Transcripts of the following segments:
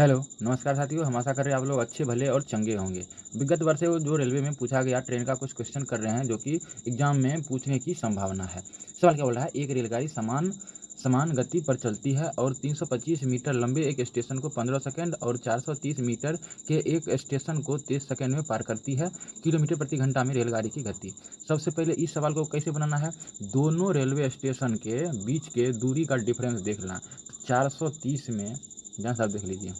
Hello, नमस्कार साथियों। हम आशा कर रहे हैं आप लोग अच्छे, भले और चंगे होंगे। विगत वर्षों जो रेलवे में पूछा गया ट्रेन का कुछ क्वेश्चन कर रहे हैं जो कि एग्ज़ाम में पूछने की संभावना है। सवाल क्या बोल रहा है, एक रेलगाड़ी समान समान गति पर चलती है और 325 मीटर लंबे एक स्टेशन को 15 सेकंड और 430 मीटर के एक स्टेशन को 23 सेकंड में पार करती है। किलोमीटर प्रति घंटा में रेलगाड़ी की गति। सबसे पहले इस सवाल को कैसे बनाना है, दोनों रेलवे स्टेशन के बीच के दूरी का डिफरेंस देखना। 430 में ध्यान से आप देख लीजिए,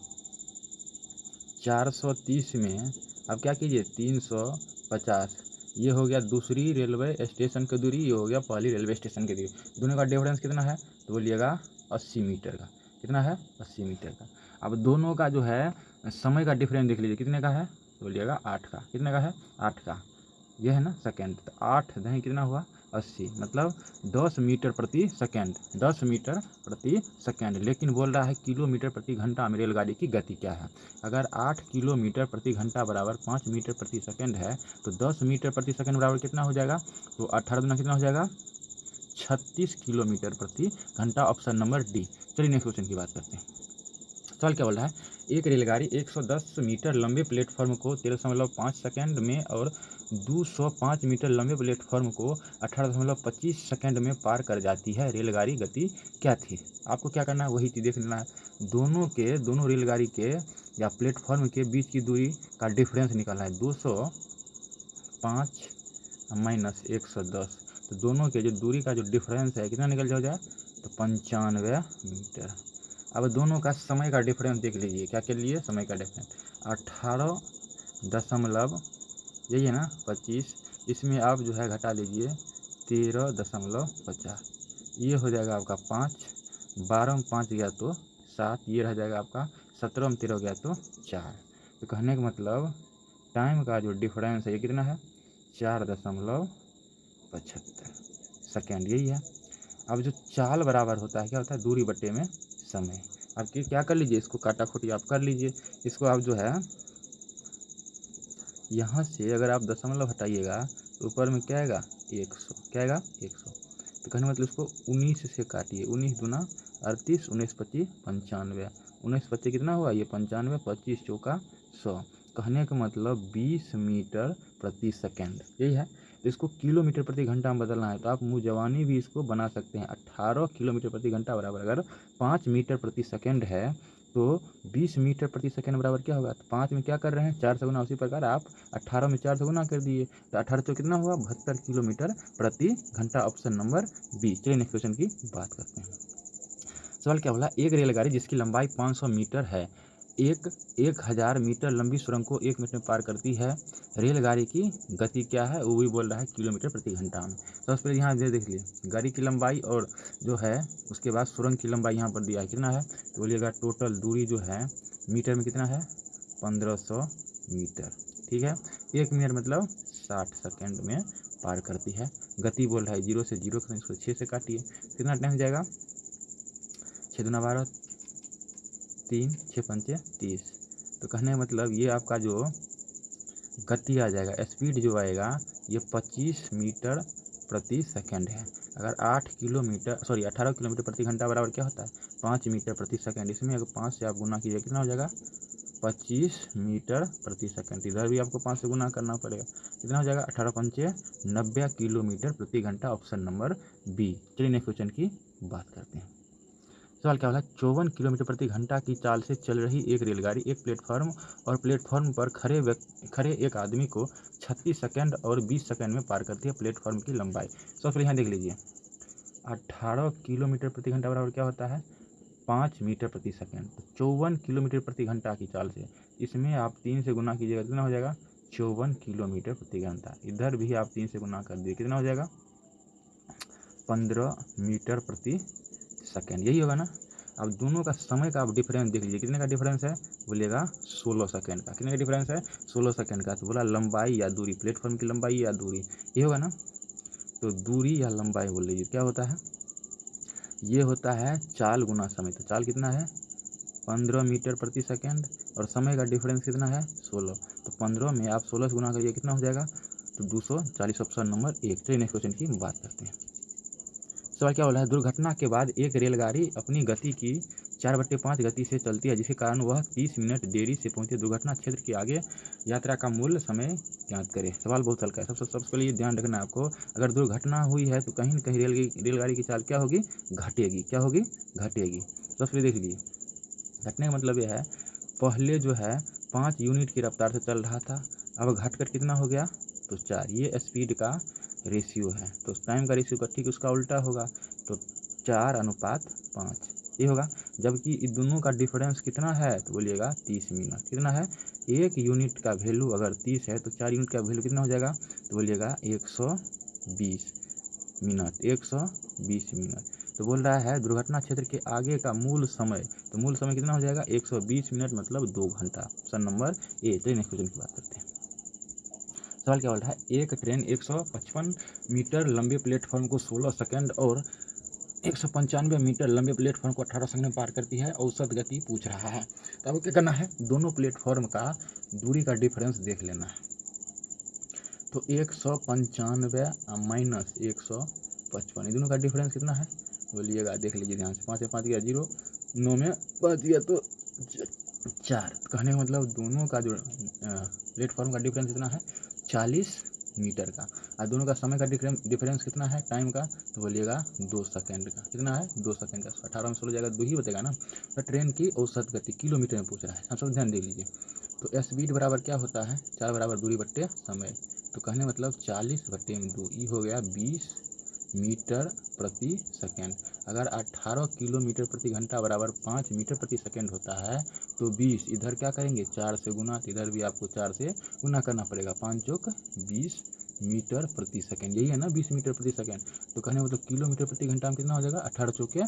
430 में अब क्या कीजिए 350, ये हो गया दूसरी रेलवे स्टेशन की दूरी, ये हो गया पहली रेलवे स्टेशन की दूरी। दोनों का डिफरेंस कितना है तो बोलिएगा 80 मीटर का। कितना है 80 मीटर का। अब दोनों का जो है समय का डिफरेंस देख लीजिए, कितने का है तो बोलिएगा 8 का। कितने का है 8 का, ये है ना सेकेंड। तो 8 दही कितना हुआ 80, मतलब 10 मीटर प्रति सेकेंड, 10 मीटर प्रति सेकेंड। लेकिन बोल रहा है किलोमीटर प्रति घंटा में रेलगाड़ी की गति क्या है। अगर 8 किलोमीटर प्रति घंटा बराबर 5 मीटर प्रति सेकेंड है तो 10 मीटर प्रति सेकेंड बराबर कितना हो जाएगा, तो 18 गुना कितना हो जाएगा 36 किलोमीटर प्रति घंटा। Option number D. चलिए नेक्स्ट क्वेश्चन की बात करते हैं। सवाल क्या बोल रहा है, एक रेलगाड़ी 110 मीटर लंबे प्लेटफॉर्म को 13.5 सेकंड में और 205 मीटर लंबे प्लेटफॉर्म को 18.25 सेकंड में पार कर जाती है। रेलगाड़ी गति क्या थी। आपको क्या करना है, वही चीज़ देख लेना है। दोनों रेलगाड़ी के या प्लेटफॉर्म के बीच की दूरी का डिफरेंस निकालना है। 205 माइनस 110, तो दोनों के जो दूरी का जो डिफरेंस है कितना निकल जाए तो 95 मीटर। अब दोनों का समय का डिफरेंस देख लीजिए, क्या के लिए समय का डिफरेंस 18 दशमलव, यही है ना 25, इसमें आप जो है घटा लीजिए 13.50, ये हो जाएगा आपका 5, 12 में 5 गया तो 7, ये रह जाएगा आपका 17 में 13 गया तो 4। तो कहने का मतलब टाइम का जो डिफरेंस है ये कितना है 4.75 सेकेंड, यही है। अब जो चाल बराबर होता है क्या होता है, दूरी बटे में समय। अब क्या कर लीजिए, इसको काटा खोटी आप कर लीजिए। इसको आप जो है यहाँ से अगर आप दशमलव हटाइएगा तो ऊपर में क्या आएगा 100, क्या आएगा 100। तो कहने मतलब इसको 19 से काटिए, 19 दूना 38, 19 पच्चीस 95, 19 पच्चीस कितना हुआ ये 95, 25 चौका 100। कहने का मतलब 20 मीटर प्रति सेकेंड, यही है। तो इसको किलोमीटर प्रति घंटा में बदलना है तो आप मुँह जवानी भी इसको बना सकते हैं। 18 किलोमीटर प्रति घंटा बराबर अगर 5 मीटर प्रति सेकेंड है तो 20 मीटर प्रति सेकेंड बराबर क्या होगा, तो 5 में क्या कर रहे हैं 4 से गुना, उसी प्रकार आप 18 में 4 से गुना कर दिए तो 18 तो कितना हुआ 72 किलोमीटर प्रति घंटा। Option number B. चलिए नेक्स्ट क्वेश्चन की बात करते हैं। सवाल क्या बोला, एक रेलगाड़ी जिसकी लंबाई 500 मीटर है 1000 मीटर लंबी सुरंग को 1 मिनट में पार करती है। रेलगाड़ी की गति क्या है, वो भी बोल रहा है किलोमीटर प्रति घंटा में। तो सबसे पहले यहाँ देख लिए गाड़ी की लंबाई और जो है उसके बाद सुरंग की लंबाई यहाँ पर दिया है कितना है, तो बोलिएगा टोटल दूरी जो है मीटर में कितना है 1500 मीटर। ठीक है, 1 मिनट मतलब 60 सेकेंड में पार करती है। गति बोल रहा है 0 से 0 करें, इसको 6 से काटिए, कितना टाइम हो जाएगा 6 दूना 12, 3 6 पंचे 30। तो कहने का मतलब ये आपका जो गति आ जाएगा, स्पीड जो आएगा ये 25 मीटर प्रति सेकंड है। अगर 18 किलोमीटर प्रति घंटा बराबर क्या होता है 5 मीटर प्रति सेकंड। इसमें अगर 5 से आप गुना कीजिए कितना हो जाएगा 25 मीटर प्रति सेकंड। इधर भी आपको 5 से गुना करना पड़ेगा, कितना हो जाएगा 18 पंचे 90 किलोमीटर प्रति घंटा। Option number B. चलिए नेक्स्ट क्वेश्चन की बात करते हैं। सवाल क्या बोला, 54 किलोमीटर प्रति घंटा की चाल से चल रही एक रेलगाड़ी एक प्लेटफॉर्म और प्लेटफॉर्म पर खड़े एक आदमी को 36 सेकंड और 20 सेकंड में पार करती है। प्लेटफॉर्म की लंबाई सबसे पहले यहाँ देख लीजिए 18 किलोमीटर प्रति घंटा बराबर क्या होता है 5 मीटर प्रति सेकंड। तो 54 किलोमीटर प्रति घंटा की चाल से इसमें आप 3 से गुना कीजिएगा कितना हो जाएगा 54 किलोमीटर प्रति घंटा। इधर भी आप 3 से गुना कर दिए कितना हो जाएगा 15 मीटर प्रति सेकेंड, यही होगा ना। अब दोनों का समय का आप डिफरेंस देख लीजिए, कितने का डिफरेंस है बोलिएगा 16 सेकेंड का। कितने का डिफरेंस है 16 सेकेंड का। तो बोला लंबाई या दूरी, प्लेटफॉर्म की लंबाई या दूरी, ये होगा ना। तो दूरी या लंबाई बोल लीजिए क्या होता है, ये होता है चाल गुना समय। तो चाल कितना है 15 मीटर प्रति सेकेंड और समय का डिफरेंस कितना है 16। तो 15 में आप 16 से गुना करिए कितना हो जाएगा तो 240। Option number 1। चलिए नेक्स्ट क्वेश्चन की बात करते हैं। सवाल क्या बोला है, दुर्घटना के बाद एक रेलगाड़ी अपनी गति की 4/5 गति से चलती है, जिसके कारण वह 30 मिनट देरी से पहुंचे। दुर्घटना क्षेत्र के आगे यात्रा का मूल समय ज्ञात करें। सवाल बहुत हल्का है। सबसे पहले ये ध्यान रखना है आपको, अगर दुर्घटना हुई है तो कहीं न कहीं रेलगाड़ी की चाल क्या होगी, घटेगी। क्या होगी, घटेगी। सबसे पहले देख लीजिए, घटने का मतलब यह है, पहले जो है 5 यूनिट की रफ्तार से चल रहा था, अब घटकर कितना हो गया, तो 4। ये स्पीड का रेशियो है, तो टाइम का रेशियो का ठीक उसका उल्टा होगा, तो 4:5 ये होगा। जबकि इन दोनों का डिफरेंस कितना है, तो बोलिएगा 30 मिनट। कितना है, 1 यूनिट का वैल्यू अगर 30 है तो 4 यूनिट का वैल्यू कितना हो जाएगा, तो बोलिएगा 120 मिनट। 120 मिनट। तो बोल रहा है दुर्घटना क्षेत्र के आगे का मूल समय, तो मूल समय कितना हो जाएगा, 120 मिनट मतलब 2 घंटा। Option number A. तो नेक्स्ट क्वेश्चन की बात करते हैं। सवाल क्या बोल रहा है, एक ट्रेन 155 मीटर लंबे प्लेटफॉर्म को 16 सेकंड और 195 मीटर लंबे प्लेटफॉर्म को 18 सेकंड में पार करती है, औसत गति पूछ रहा है। तो अब क्या करना है, दोनों प्लेटफॉर्म का दूरी का डिफरेंस देख लेना है। तो 195 माइनस 155, दोनों का डिफरेंस कितना है, बोलिएगा, देख लीजिए ध्यान से। 5 में 5 गया 0, 9 में 5 गया तो 4। कहने का मतलब दोनों का जो प्लेटफॉर्म का डिफरेंस कितना है, 40 मीटर का। और दोनों का समय का डिफरेंस कितना है, टाइम का, तो बोलिएगा 2 सेकंड का। कितना है, 2 सेकंड का। 18 में 16 जाएगा 2 ही बचेगा ना। तो ट्रेन की औसत गति किलोमीटर में पूछ रहा है, हम सब ध्यान दे लीजिए। तो स्पीड बराबर क्या होता है, 4 बराबर दूरी बट्टे समय। तो कहने मतलब 40/2 ये हो गया 20 मीटर प्रति सेकेंड। अगर 18 किलोमीटर प्रति घंटा बराबर 5 मीटर प्रति सेकेंड होता है, तो 20 इधर क्या करेंगे, 4 से गुना, तो इधर भी आपको 4 से गुना करना पड़ेगा। 5 चौक 20 मीटर प्रति सेकेंड, यही है ना, 20 मीटर प्रति सेकेंड। तो कहने मतलब किलोमीटर प्रति घंटा में कितना हो जाएगा, 18 चौके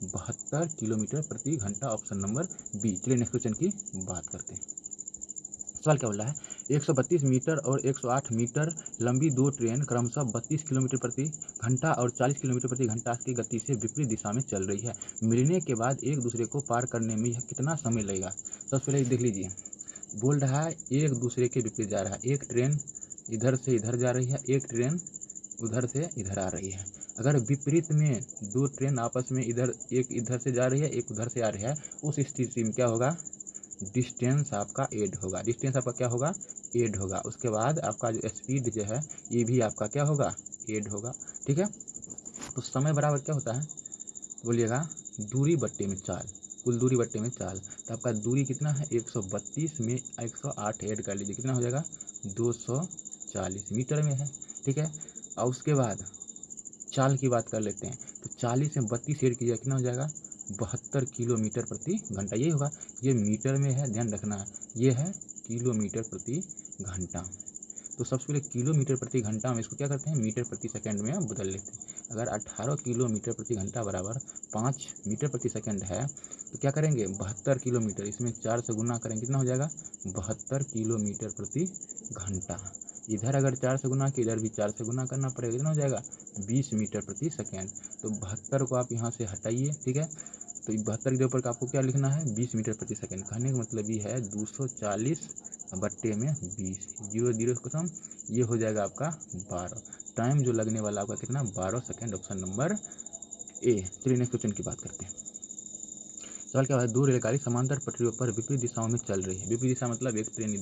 72 किलोमीटर प्रति घंटा। Option number B. चलिए नेक्स्ट क्वेश्चन की बात करते हैं। सवाल क्या बोल रहा है, 132 मीटर और 108 मीटर लंबी दो ट्रेन क्रमशः 32 किलोमीटर प्रति घंटा और 40 किलोमीटर प्रति घंटा की गति से विपरीत दिशा में चल रही है। मिलने के बाद एक दूसरे को पार करने में यह कितना समय लगेगा। सबसे पहले देख लीजिए, बोल रहा है एक दूसरे के विपरीत जा रहा है। एक ट्रेन इधर से इधर जा रही है, एक ट्रेन उधर से इधर आ रही है। अगर विपरीत में दो ट्रेन आपस में एक इधर से जा रही है, एक उधर से आ रही है, उस स्थिति में क्या होगा, डिस्टेंस आपका ऐड होगा। डिस्टेंस आपका क्या होगा, ऐड होगा। उसके बाद आपका जो स्पीड जो है ये भी आपका क्या होगा, ऐड होगा। ठीक है। तो समय बराबर क्या होता है, बोलिएगा दूरी बट्टे में चाल, कुल दूरी बट्टे में चाल। तो आपका दूरी कितना है, 132 में 108 ऐड कर लीजिए, कितना हो जाएगा, 240 मीटर में है। ठीक है। और उसके बाद चाल की बात कर लेते हैं, तो 40 में 32 ऐड कीजिए, कितना हो जाएगा, 72 किलोमीटर प्रति घंटा। ये होगा, ये मीटर में है, ध्यान रखना है, ये है किलोमीटर प्रति घंटा। तो सबसे पहले किलोमीटर प्रति घंटा में इसको क्या करते हैं, मीटर प्रति सेकंड में बदल लेते हैं। अगर 18 किलोमीटर प्रति घंटा बराबर 5 मीटर प्रति सेकंड है, तो क्या करेंगे, 72 किलोमीटर, इसमें 4 से गुना करेंगे, कितना हो जाएगा, 72 किलोमीटर प्रति घंटा। इधर अगर 4 से गुना किया, इधर भी 4 से गुना करना पड़ेगा, कितना हो जाएगा, 20 मीटर प्रति सेकेंड। तो 72 को आप यहाँ से हटाइए। ठीक है। तो 72 के ऊपर का आपको क्या लिखना है, 20 मीटर प्रति सेकेंड। कहने का मतलब ये है 240 बट्टे में 20, 0 खत्म, ये हो जाएगा आपका 12। टाइम जो लगने वाला आपका कितना, 12 सेकेंड। Option number A. चलिए नेक्स्ट क्वेश्चन की बात करते हैं। सवाल क्या है, दो रेलगाड़ी समांतर पटरियों पर विपरीत दिशाओं में चल रही है। विपरीत दिशा मतलब एक ट्रेन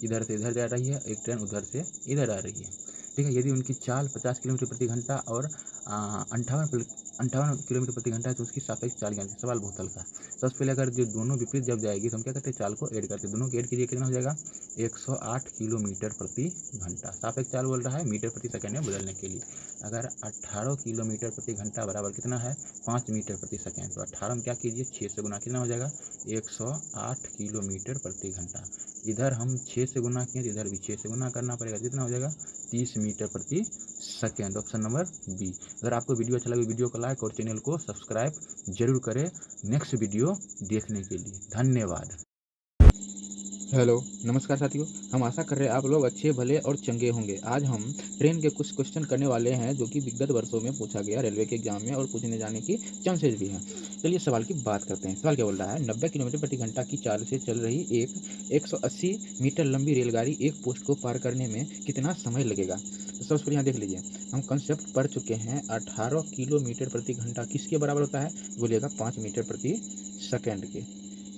इधर से इधर जा रही है, एक ट्रेन उधर से इधर आ रही है। ठीक है। यदि उनकी चाल 50 किलोमीटर प्रति घंटा और 58 किलोमीटर प्रति घंटा है, तो उसकी सापेक्ष चाल ज्ञात। सवाल बहुत हल्का है। सबसे पहले अगर जो दोनों विपरीत जब जाएगी तो हम क्या करते हैं, चाल को ऐड करते हैं। दोनों को ऐड कीजिए, कितना हो जाएगा, 108 किलोमीटर प्रति घंटा। सापेक्ष चाल बोल रहा है मीटर प्रति सेकंड में बदलने के लिए। अगर 18 किलोमीटर प्रति घंटा बराबर कितना है, 5 मीटर प्रति सेकंड। तो 18 में क्या कीजिए, 6 से गुना, कितना हो जाएगा, 108 किलोमीटर प्रति घंटा। इधर हम 6 से गुना किए, इधर भी 6 से गुना करना पड़ेगा, कितना हो जाएगा, 30 मीटर प्रति सेकेंड। Option number B. अगर आपको वीडियो अच्छा लगे, वीडियो को लाइक और चैनल को सब्सक्राइब जरूर करें नेक्स्ट वीडियो देखने के लिए। धन्यवाद। हेलो नमस्कार साथियों, हम आशा कर रहे हैं आप लोग अच्छे भले और चंगे होंगे। आज हम ट्रेन के कुछ क्वेश्चन करने वाले हैं जो कि विगत वर्षों में पूछा गया रेलवे के एग्जाम में और पूछने जाने की चांसेस भी हैं। चलिए सवाल की बात करते हैं। सवाल क्या बोल रहा है, 90 किलोमीटर प्रति घंटा की चाल से चल रही एक 180 मीटर लंबी रेलगाड़ी एक पोस्ट को पार करने में कितना समय लगेगा। तो सबसे पहले यहाँ देख लीजिए, हम कंसेप्ट पढ़ चुके हैं। 18 किलोमीटर प्रति घंटा किसके बराबर होता है, बोलिएगा 5 मीटर प्रति सेकेंड के।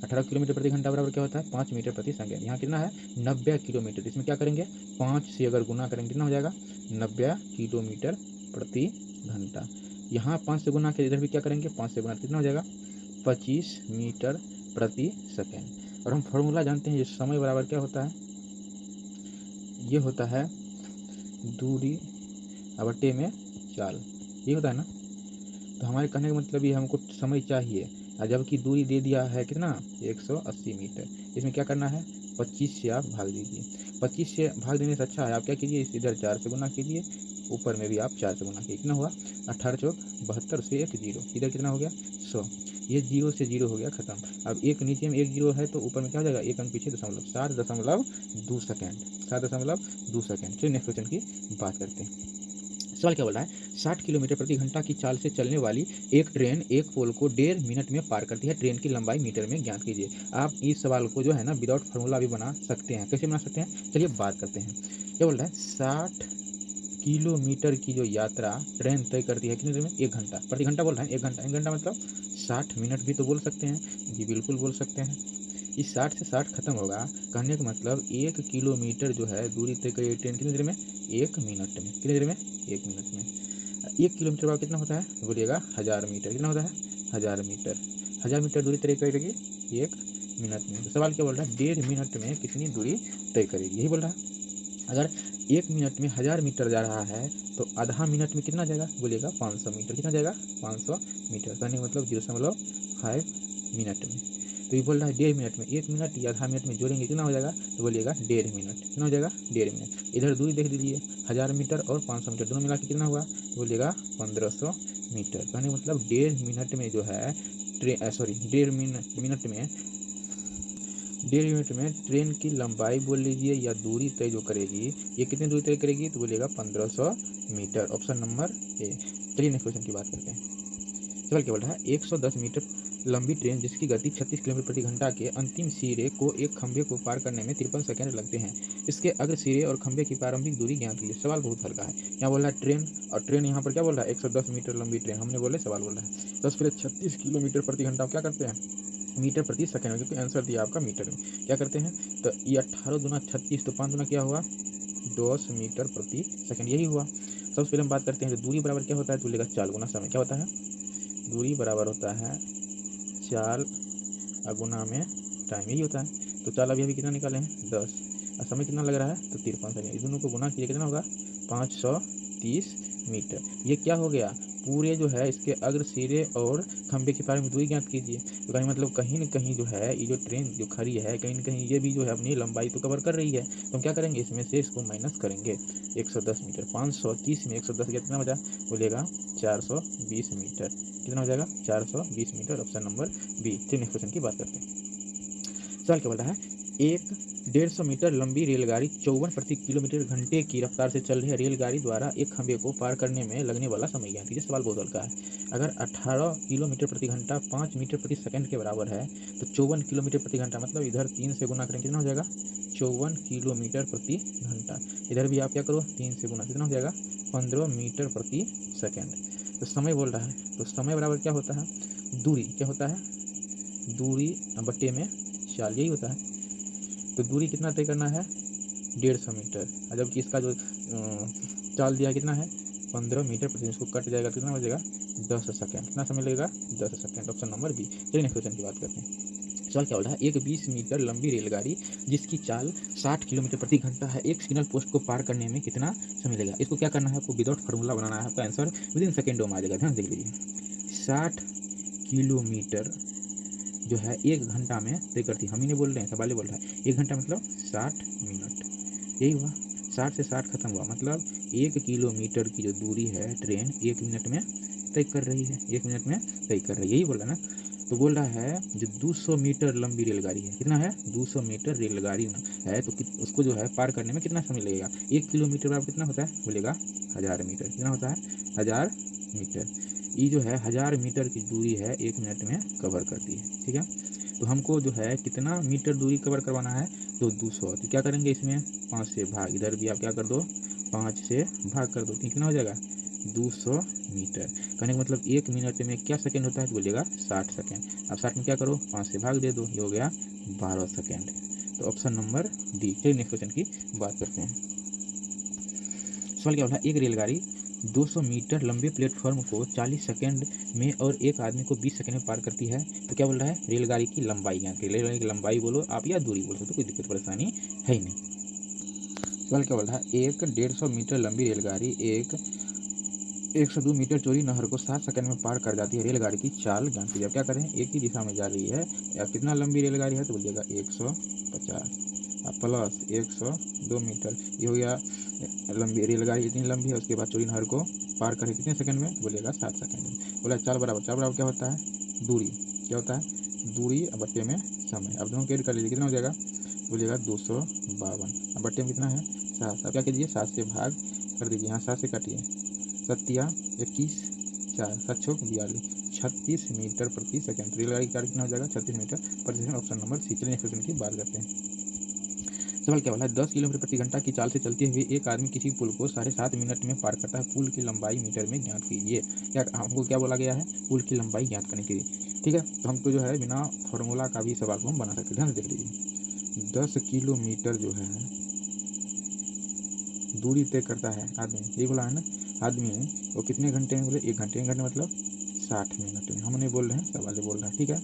18 किलोमीटर प्रति घंटा बराबर क्या होता है 5 मीटर प्रति सेकेंड। यहाँ कितना है 90 किलोमीटर। इसमें क्या करेंगे 5 से अगर गुना करेंगे कितना हो जाएगा 90 किलोमीटर प्रति घंटा। यहाँ 5 से गुना के इधर भी क्या करेंगे 5 से गुना कितना हो जाएगा 25 मीटर प्रति सेकेंड। और हम फॉर्मूला जानते हैं ये समय बराबर क्या होता है, ये होता है दूरी बटे में चाल, ये होता है ना। तो हमारे कहने का मतलब ये हमको समय चाहिए, और जबकि दूरी दे दिया है कितना 180 मीटर। इसमें क्या करना है 25 से आप भाग दीजिए। 25 से भाग देने से अच्छा है आप क्या कीजिए इधर 4 से गुना कीजिए, ऊपर में भी आप 4 से गुना कीजिए। कितना हुआ 18 चौक 72 से 1 जीरो, इधर कितना हो गया 100। ये 0 से 0 हो गया खत्म। अब एक नीचे में 1 जीरो है तो ऊपर में क्या हो जाएगा एक अंक पीछे दशमलव 7.2 सेकेंड, 7.2 सेकेंड। चलिए नेक्स्ट क्वेश्चन की बात करते हैं। सवाल क्या बोल रहा है 60 किलोमीटर प्रति घंटा की चाल से चलने वाली एक ट्रेन एक पोल को 1.5 मिनट में पार करती है, ट्रेन की लंबाई मीटर में ज्ञात कीजिए। आप इस सवाल को जो है ना विदाउट फार्मूला भी बना सकते हैं। कैसे बना सकते हैं चलिए बात करते हैं। क्या बोल रहा है 60 किलोमीटर की जो यात्रा ट्रेन तय करती है कितनी देर में 1 घंटा प्रति घंटा बोल रहा है 1 घंटा, 1 घंटा मतलब 60 मिनट भी तो बोल सकते हैं जी, बिल्कुल बोल सकते हैं। इस 60 से 60 खत्म होगा, कहने का मतलब 1 किलोमीटर जो है दूरी तय करेगी ट्रेन कितनी देर में 1 मिनट में। कितनी देर में 1 मिनट में। 1 किलोमीटर बाद कितना होता है बोलिएगा 1000 मीटर। कितना होता है 1000 मीटर। 1000 मीटर दूरी तय करेगी 1 मिनट में। तो सवाल क्या बोल रहा है 1.5 मिनट में कितनी दूरी तय करेगी, यही बोल रहा है। अगर 1 मिनट में 1000 मीटर जा रहा है तो आधा मिनट में कितना जाएगा बोलिएगा 500 मीटर। कितना जाएगा 500 मीटर, कहने का मतलब 0.5 मिनट में। तो ये बोल रहा है 1.5 मिनट में, 1 मिनट या आधा मिनट में जोड़ेंगे कितना हो जाएगा तो बोलिएगा 1.5 मिनट। कितना हो जाएगा 1.5 मिनट। इधर दूरी देख लीजिए 1000 मीटर और 500 मीटर दोनों मिला के कितना हुआ तो बोलिएगा 1500 मीटर। कहने का मतलब 1.5 मिनट में जो है 1.5 मिनट में 1.5 मिनट में ट्रेन की लंबाई बोल लीजिए या दूरी तय जो करेगी ये कितनी दूरी तय करेगी तो बोलिएगा 1500 मीटर, ऑप्शन नंबर ए। चलिए नेक्स्ट क्वेश्चन की बात करते हैं। सवाल क्या बोल रहा है 110 मीटर लंबी ट्रेन जिसकी गति 36 किलोमीटर प्रति घंटा के अंतिम सिरे को एक खंभे को पार करने में 53 सेकंड लगते हैं, इसके अग्र सिरे और खंभे की प्रारंभिक दूरी ज्ञात कीजिए। सवाल बहुत हल्का है, यहाँ बोल रहा है ट्रेन, और ट्रेन यहाँ पर क्या बोल रहा है 110 मीटर लंबी ट्रेन, हमने बोले सवाल बोल रहा है 10 फिर 36 किलोमीटर प्रति घंटा क्या करते हैं मीटर प्रति सेकंड में, क्योंकि आंसर दिया आपका मीटर में। क्या करते हैं तो ये 18 दूना 36 तो 5 दूना क्या हुआ 10 मीटर प्रति सेकंड, यही हुआ। सबसे पहले हम बात करते हैं तो दूरी बराबर क्या होता है तो बोलेगा 4 गुना समय। क्या होता है दूरी बराबर होता है 4 गुना में टाइम, यही होता है। तो 4 अभी कितना निकाले हैं 10, और समय कितना लग रहा है तो 53 सेकंड। इन दोनों को गुना कीजिए कितना होगा 530 मीटर। ये क्या हो गया पूरे जो है इसके अग्र सिरे और खंभे के पार में दूरी ज्ञात कीजिए। तो कहीं मतलब कहीं न कहीं जो है ये जो ट्रेन जो खड़ी है कहीं न कहीं ये भी जो है अपनी लंबाई तो कवर कर रही है। तो हम क्या करेंगे इसमें से इसको माइनस करेंगे 110 मीटर, 530 में 110 कितना बचा बोलिएगा 420 मीटर। कितना हो जाएगा 420 मीटर, ऑप्शन नंबर बी। चलिए नेक्स्ट क्वेश्चन की बात करते हैं। सवाल क्या बोल रहा है एक 150 मीटर लंबी रेलगाड़ी 54 प्रति किलोमीटर घंटे की रफ्तार से चल रही रेलगाड़ी द्वारा एक खंभे को पार करने में लगने वाला समय ज्ञात कीजिए। सवाल बहुत हल्का है। अगर 18 किलोमीटर प्रति घंटा 5 मीटर प्रति सेकंड के बराबर है तो 54 किलोमीटर प्रति घंटा मतलब इधर 3 से गुना करेंगे कितना हो जाएगा 54 किलोमीटर प्रति घंटा। इधर भी आप क्या करो 3 से गुना कितना हो जाएगा 15 मीटर प्रति सेकेंड। तो समय बोल रहा है तो समय बराबर क्या होता है दूरी, क्या होता है दूरी बट्टे में चाल, यही होता है। तो दूरी कितना तय करना है 150 मीटर, जबकि इसका जो चाल दिया कितना है 15 मीटर प्रति, इसको कट जाएगा कितना हो जाएगा 10 सेकंड। कितना समय लगेगा 10 सेकंड, ऑप्शन नंबर बी। चलिए नेक्स्ट क्वेश्चन की बात करते हैं। सवाल क्या हो रहा है एक 20 मीटर लंबी रेलगाड़ी जिसकी चाल 60 किलोमीटर प्रति घंटा है एक सिग्नल पोस्ट को पार करने में कितना समय लगेगा। इसको क्या करना है आपको विदाउट फार्मूला बनाना है, आपका आंसर विदिन सेकेंडों में आ जाएगा। ध्यान देख लीजिए 60 किलोमीटर जो है 1 घंटा में तय करती है, हम ही नहीं बोल रहे हैं सवाल बोल रहा है 1 घंटा मतलब 60 मिनट, यही हुआ। 60 से 60 खत्म हुआ मतलब 1 किलोमीटर की जो दूरी है ट्रेन 1 मिनट में तय कर रही है, 1 मिनट में तय कर रही है, यही बोल रहा है ना। तो बोल रहा है जो 200 मीटर लंबी रेलगाड़ी है, कितना है 200 मीटर रेलगाड़ी है तो उसको जो है पार करने में कितना समय लगेगा। 1 किलोमीटर बराबर कितना होता है बोलेगा 1000 मीटर। कितना होता है 1000 मीटर। ये जो है 1000 मीटर की दूरी है 1 मिनट में कवर करती है, ठीक है। तो हमको जो है कितना मीटर दूरी कवर करवाना है तो 200। तो क्या करेंगे इसमें 5 से भाग, इधर भी आप क्या कर दो 5 से भाग कर दो, कितना हो जाएगा 200 मीटर। कहने का मतलब 1 मिनट में क्या सेकेंड होता है, तो बोलिएगा 60 सेकेंड। अब 60 में क्या करो, 5 से भाग दे दो, ये हो गया 12 सेकेंड। तो ऑप्शन नंबर डी। चलिए नेक्स्ट क्वेश्चन की बात करते हैं। सवाल क्या बोला, एक रेलगाड़ी 200 मीटर लंबे प्लेटफॉर्म को 40 सेकंड में और एक आदमी को 20 सेकंड में पार करती है। तो क्या बोल रहा है, रेलगाड़ी की लंबाई ज्ञात करिए। रेलगाड़ी की लंबाई बोलो आप या दूरी बोल सकते हो, कोई दिक्कत परेशानी है ही नहीं। सवाल क्या बोल रहा है, एक 150 मीटर लंबी रेलगाड़ी एक 102 मीटर चौड़ी नहर को 7 सेकंड में पार कर जाती है। रेलगाड़ी की चाल ज्ञात कीजिए। अब क्या करें, एक ही दिशा में जा रही है, या कितना लंबी रेलगाड़ी है, तो बोलिएगा 150 प्लस 102 मीटर, ये हो गया लंबी रेलगाड़ी इतनी लंबी है। उसके बाद चौड़ी नहर को पार करे कितने सेकंड में, तो बोलिएगा 7 सेकंड में। बोला चाल बराबर क्या होता है, दूरी। क्या होता है, दूरी बट्टे में समय। अब दोनों को ऐड कर लीजिए, कितना हो जाएगा, बोलिएगा 252। अब बट्टे में कितना है, 7। अब क्या कीजिए, 7 से भाग कर दीजिए, यहाँ 7 से काटिए, 7 21 4 7 6 42 36 मीटर प्रति सेकंड। रेलगाड़ी का कितना हो जाएगा, 36 मीटर प्रति सेकंड। Option number C. चलिए नेक्स्ट क्वेश्चन की बात करते हैं। सवाल क्या बोला है, 10 किलोमीटर प्रति घंटा की चाल से चलते हुए एक आदमी किसी पुल को 7.5 मिनट में पार करता है। पुल की लंबाई मीटर में ज्ञात कीजिए। क्या हमको क्या बोला गया है, पुल की लंबाई ज्ञात करने के लिए। ठीक है, तो हमको जो है बिना फॉर्मूला का भी सवाल को हम बना सकते हैं। ध्यान से देख लीजिए, 10 किलोमीटर जो है दूरी तय करता है आदमी, यही बोला है ना, आदमी वो कितने घंटे में, बोले 1 घंटे। 1 घंटे मतलब 60 मिनट में। हम नहीं बोल रहे हैं, सवाल बोल रहा है। ठीक है,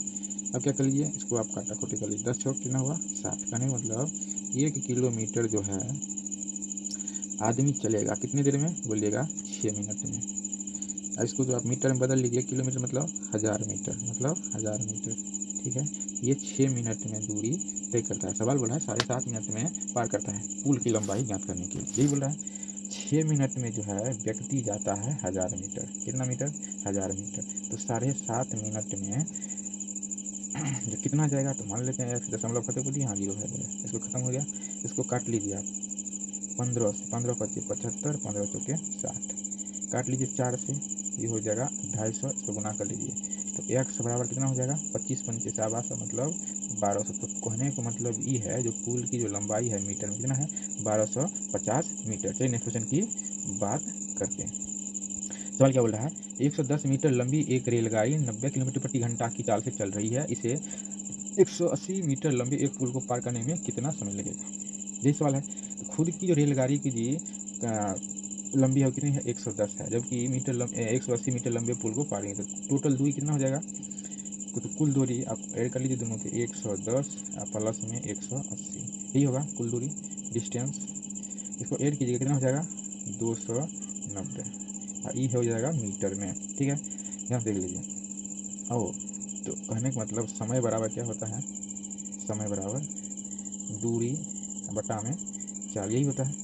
अब क्या कर लीजिए, इसको आप काटा खोटी कर लीजिए। 10 छः कितना हुआ, 60। कहने का मतलब 1 किलोमीटर जो है आदमी चलेगा कितने देर में, बोलिएगा 6 मिनट में। और इसको जो आप मीटर में बदल लीजिए, किलोमीटर मतलब 1000 मीटर, मतलब 1000 मीटर। ठीक है, ये 6 मिनट में दूरी तय करता है। सवाल बोला है 7.5 मिनट में पार करता है, पुल की लंबाई ज्ञात करने के लिए। यही बोल रहा है, 6 मिनट में जो है व्यक्ति जाता है 1000 मीटर। कितना मीटर, 1000 मीटर। तो 7.5 मिनट में जो कितना जाएगा, तो मान लेते हैं दशमलव खत्म कर दिया, हाँ 0 है, इसको खत्म हो गया। इसको काट लीजिए आप, 15 से 15 25 75, 15 चौके 60, काट लीजिए 4 से, ये हो जाएगा 250। इसको गुना कर लीजिए, तो x बराबर कितना हो जाएगा, 25 25 आवास मतलब 1200। तो कहने का मतलब ये है, जो पुल की जो लंबाई है मीटर में कितना है, 1250 मीटर। चलिए नेक्स्ट क्वेश्चन की बात करते हैं। सवाल क्या बोल रहा है, 110 मीटर लंबी एक रेलगाड़ी 90 किलोमीटर प्रति घंटा की चाल से चल रही है। इसे 180 मीटर लंबे एक पुल को पार करने में कितना समय लगेगा। यही सवाल है। तो खुद की जो रेलगाड़ी की जी लंबी है कितनी है, 110 है, जबकि 180 मीटर लंबे पुल को पार तो टोटल दूरी कितना हो जाएगा। तो कुल दूरी आप ऐड कर लीजिए दोनों के, 110 प्लस में 180, यही होगा कुल दूरी, डिस्टेंस। इसको ऐड कीजिएगा, कितना हो जाएगा, 290, और ये हो जाएगा मीटर में। ठीक है, यहाँ देख लीजिए। ओ, तो कहने का मतलब समय बराबर क्या होता है, समय बराबर दूरी बटा में चाल, यही होता है।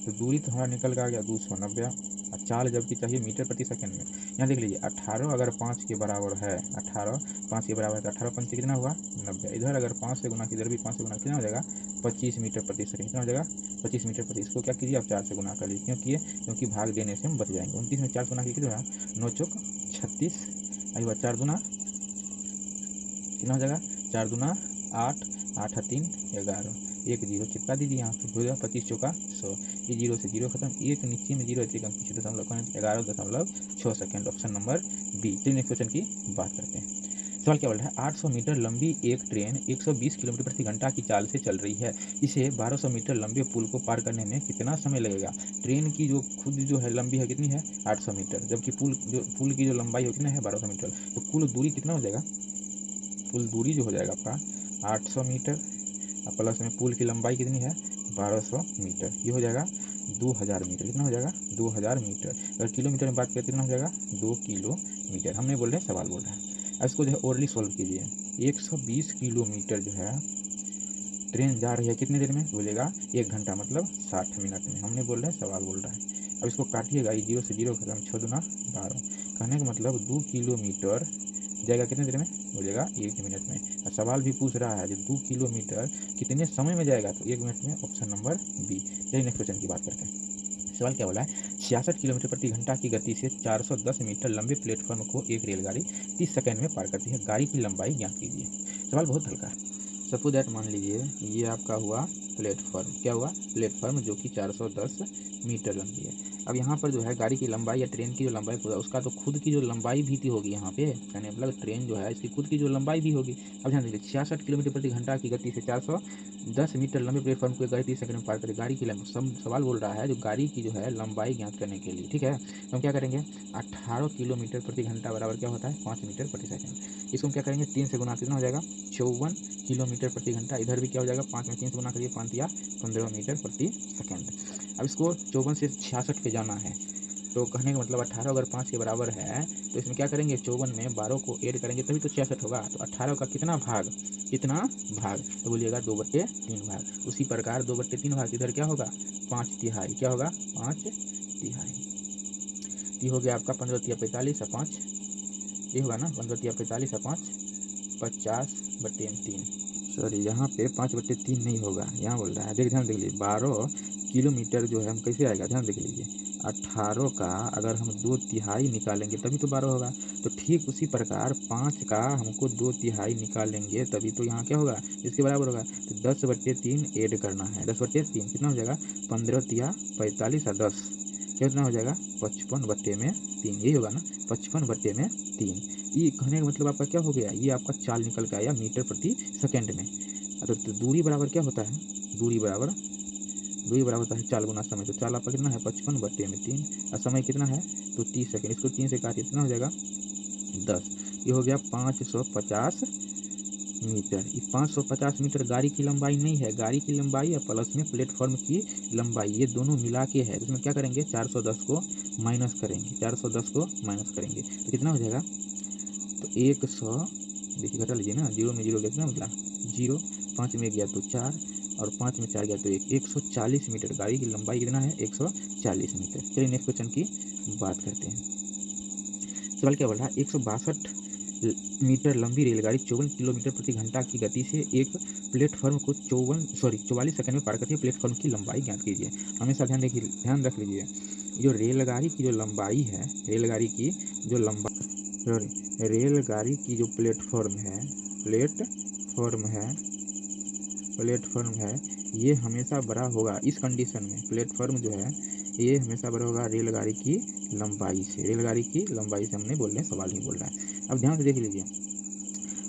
तो दूरी तो हमारा निकल का आ गया 290, और चाल जबकि चाहिए मीटर प्रति सेकंड में। यहाँ देख लीजिए, 18 अगर 5 के बराबर है, 18 5 के बराबर है, तो 18 5 कितना हुआ, 90। इधर अगर 5 से गुना, इधर भी 5 से गुना, कितना हो जाएगा, 25 मीटर प्रति सेकंड। कितना हो जाएगा, 25 मीटर प्रति। इसको क्या कीजिए, आप 4 से गुना कर लीजिए। क्यों किए, क्योंकि भाग देने से हम बच जाएंगे। 29 में 4 गुना कितना, 9 चौक 36, आई हुआ 4 गुना, कितना हो जाएगा, 4 गुना 8, 8 3 11, 1 0 चिपका दीजिए यहाँ पे, हो जाएगा 25 चौका 100। ये 0 से 0 खत्म, एक नीचे में 0 एक पीछे दशमलव 11.6 सेकंड। Option number B. चलिए नेक्स्ट क्वेश्चन की बात करते हैं। सवाल क्या बोल रहा है, 800 मीटर लंबी एक ट्रेन 120 किलोमीटर प्रति घंटा की चाल से चल रही है। इसे 1200 मीटर लंबे पुल को पार करने में कितना समय लगेगा। ट्रेन की जो खुद जो है लंबी है कितनी है, 800 मीटर, जबकि पुल की जो लंबाई है कितना है, 1200 मीटर। तो कुल दूरी कितना हो जाएगा, कुल दूरी जो हो जाएगा आपका 800 मीटर, प्लस में पुल की लंबाई कितनी है, 1200 मीटर, ये हो जाएगा 2000 मीटर। कितना हो जाएगा, 2000 मीटर। अगर किलोमीटर में बात करें कितना हो जाएगा, 2 किलोमीटर। हमने बोल रहे हैं, सवाल बोल रहा है। अब इसको जो है ओरली सॉल्व कीजिए। 120 किलोमीटर जो है ट्रेन जा रही है कितनी देर में, बोलेगा 1 घंटा, मतलब 60 मिनट में। हमने बोल रहे हैं, सवाल बोल रहा है। अब इसको काटिएगा, ये 0 से 0 खत्म, 6 दूना 12। कहने का मतलब 2 किलोमीटर जाएगा कितने देर में, बोलेगा 1 मिनट में। और सवाल भी पूछ रहा है कि 2 किलोमीटर कितने समय में जाएगा, तो 1 मिनट में। Option number B. चलिए नेक्स्ट क्वेश्चन की बात करते हैं। सवाल क्या बोला है, 66 किलोमीटर प्रति घंटा की गति से 410 मीटर लंबे प्लेटफॉर्म को एक रेलगाड़ी 30 सेकंड में पार करती है। गाड़ी की लंबाई ज्ञात कीजिए। सवाल बहुत हल्का है। सपोज दैट मान लीजिए ये आपका हुआ प्लेटफॉर्म, क्या हुआ, प्लेटफॉर्म जो कि 410 मीटर लंबी है। अब यहाँ पर जो है गाड़ी की लंबाई या ट्रेन की जो लंबाई पूरा उसका तो खुद की जो लंबाई भी होगी यहाँ पे, यानी मतलब ट्रेन जो है इसकी खुद की जो लंबाई भी होगी। अब ध्यान दीजिए 66 किलोमीटर प्रति घंटा की गति से 410 मीटर लंबे प्लेटफॉर्म को 30 सेकंड में पार करें। गाड़ी की सवाल बोल रहा है जो गाड़ी की जो है लंबाई ज्ञात करने के लिए, ठीक है। तो हम क्या करेंगे, 18 किलोमीटर प्रति घंटा बराबर क्या होता है 5 मीटर प्रति सेकंड। इसको हम क्या करेंगे 3 से गुना, कितना हो जाएगा 54 किलोमीटर प्रति घंटा। इधर भी क्या हो जाएगा 5 में 3 से गुना करिए, 5 या 15 मीटर प्रति सेकंड। अब इसको 54 से 66 पे जाना है, तो कहने का मतलब 18 अगर 5 के बराबर है तो इसमें क्या करेंगे 54 में 12 को ऐड करेंगे तभी तो 66 होगा। तो 18 का कितना भाग, तो बोलिएगा 2/3 भाग। उसी प्रकार 2/3 भाग इधर क्या होगा 5 तिहाई, क्या होगा 5 तिहाई। ये हो गया आपका 15 तिया 45 और 5, ये होगा ना 15 तिया 45 और 5 50/3। सॉरी यहाँ पे 5/3 नहीं होगा, यहाँ बोल रहा है ध्यान देख लीजिए 12 किलोमीटर जो है हम कैसे आएगा, ध्यान देख लीजिए 18 का अगर हम 2 तिहाई निकालेंगे तभी तो 12 होगा। तो ठीक उसी प्रकार 5 का हमको 2 तिहाई निकालेंगे तभी तो यहाँ क्या होगा इसके बराबर होगा। तो 10/3 ऐड करना है, 10/3 कितना हो जाएगा 15 तिया 45 और 10 कितना हो जाएगा 55/3, यही होगा ना 55/3। ये कहने का मतलब आपका क्या हो गया, ये आपका चाल निकल के आया मीटर प्रति सेकंड में। तो दूरी बराबर क्या होता है, दूरी बराबर होता है चाल गुना समय। तो चाल आपका कितना है 55/3 और समय कितना है तो 30 सेकंड। इसको 3 से काटिए कितना हो जाएगा 10। ये हो गया 550 मीटर। ये 550 मीटर गाड़ी की लंबाई नहीं है, गाड़ी की लंबाई और प्लस में प्लेटफॉर्म की लंबाई ये दोनों मिला के है। इसमें क्या करेंगे 410 को माइनस करेंगे, 410 को माइनस करेंगे तो कितना हो जाएगा तो 100, देखिए घटा लीजिए ना, 0 में 0 कितना निकला 0, 5 में गया तो 4 और 5 में 4 गया तो 1, 140 मीटर गाड़ी की लंबाई कितना है 140 मीटर। चलिए नेक्स्ट क्वेश्चन की बात करते हैं। सवाल क्या बोल रहा है 162 मीटर लंबी रेलगाड़ी 54 किलोमीटर प्रति घंटा की गति से एक प्लेटफॉर्म को 44 सेकंड में पार करती है। प्लेटफॉर्म की लंबाई ज्ञात कीजिए। हमेशा ध्यान रख लीजिए जो रेलगाड़ी की जो लंबाई है, रेलगाड़ी की जो प्लेटफॉर्म है ये हमेशा बड़ा होगा इस कंडीशन में। प्लेटफॉर्म जो है ये हमेशा बड़ा होगा रेलगाड़ी की लंबाई से, हमने बोल रहे हैं, सवाल ही बोल रहा है। अब ध्यान से देख लीजिए